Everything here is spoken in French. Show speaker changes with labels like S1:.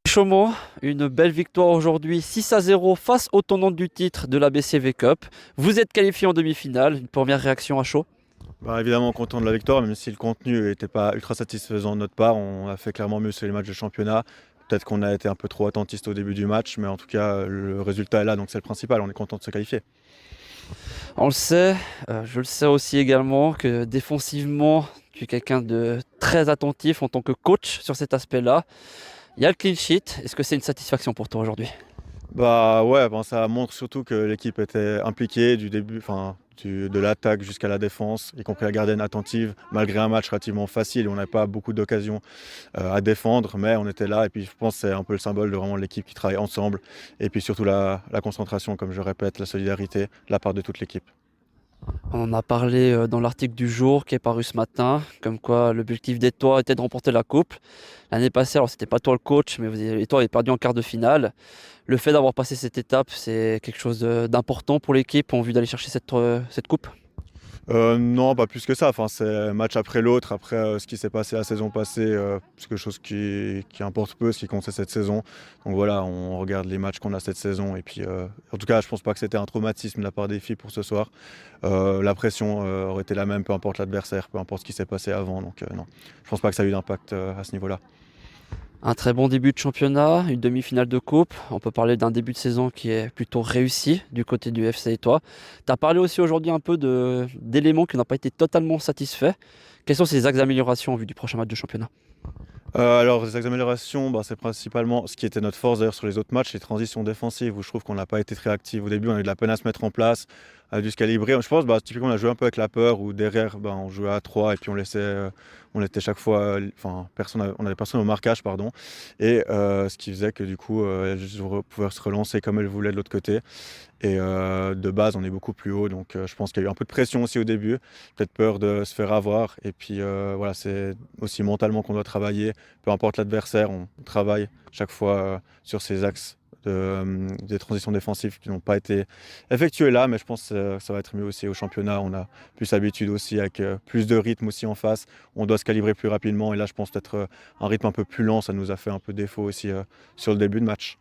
S1: Chaumont, une belle victoire aujourd'hui 6-0 face au tenant du titre de la BCV Cup. Vous êtes qualifié en demi-finale, une première réaction à chaud?
S2: Bah, évidemment content de la victoire, même si le contenu n'était pas ultra satisfaisant de notre part. On a fait clairement mieux sur les matchs de championnat. Peut-être qu'on a été un peu trop attentiste au début du match, mais en tout cas, le résultat est là, donc c'est le principal. On est content de se qualifier.
S1: On le sait, je le sais aussi également que défensivement, tu es quelqu'un de très attentif en tant que coach sur cet aspect-là. Il y a le clean sheet, est-ce que c'est une satisfaction pour toi aujourd'hui?
S2: Bah ouais, bon, ça montre surtout que l'équipe était impliquée du début, de l'attaque jusqu'à la défense, y compris la gardienne attentive, malgré un match relativement facile. On n'avait pas beaucoup d'occasions à défendre, mais on était là. Et puis je pense que c'est un peu le symbole de vraiment l'équipe qui travaille ensemble. Et puis surtout la concentration, comme je répète, la solidarité de la part de toute l'équipe.
S1: On en a parlé dans l'article du jour qui est paru ce matin, comme quoi l'objectif d'Étoile était de remporter la coupe. L'année passée, alors c'était pas toi le coach, mais Étoile avait perdu en quart de finale. Le fait d'avoir passé cette étape, c'est quelque chose d'important pour l'équipe en vue d'aller chercher cette coupe.
S2: Non, pas plus que ça. Enfin, c'est match après l'autre. Après ce qui s'est passé la saison passée, c'est quelque chose qui importe peu, ce qui compte c'est cette saison. Donc voilà, on regarde les matchs qu'on a cette saison. Et puis, en tout cas, je pense pas que c'était un traumatisme de la part des filles pour ce soir. La pression aurait été la même, peu importe l'adversaire, peu importe ce qui s'est passé avant. Donc non, je pense pas que ça a eu d'impact à ce niveau-là.
S1: Un très bon début de championnat, une demi-finale de coupe. On peut parler d'un début de saison qui est plutôt réussi du côté du FC Étoile. Tu as parlé aussi aujourd'hui un peu d'éléments qui n'ont pas été totalement satisfaits. Quels sont ces axes d'amélioration en vue du prochain match de championnat?
S2: Alors, les améliorations, bah, c'est principalement ce qui était notre force d'ailleurs sur les autres matchs, les transitions défensives où je trouve qu'on n'a pas été très actifs au début. On a eu de la peine à se mettre en place, a dû se calibrer. Je pense, bah, typiquement, on a joué un peu avec la peur où derrière, bah, on jouait à 3 et puis on laissait, on était chaque fois, on avait personne au marquage, pardon. Et ce qui faisait que du coup, elles pouvaient se relancer comme elles voulaient de l'autre côté. Et de base, on est beaucoup plus haut. Donc, je pense qu'il y a eu un peu de pression aussi au début, peut-être peur de se faire avoir. Et puis, voilà, c'est aussi mentalement qu'on doit travailler. Peu importe l'adversaire, on travaille chaque fois sur ces axes des transitions défensives qui n'ont pas été effectuées là. Mais je pense que ça va être mieux aussi au championnat. On a plus l'habitude aussi avec plus de rythme aussi en face. On doit se calibrer plus rapidement. Et là, je pense peut-être un rythme un peu plus lent. Ça nous a fait un peu défaut aussi sur le début de match.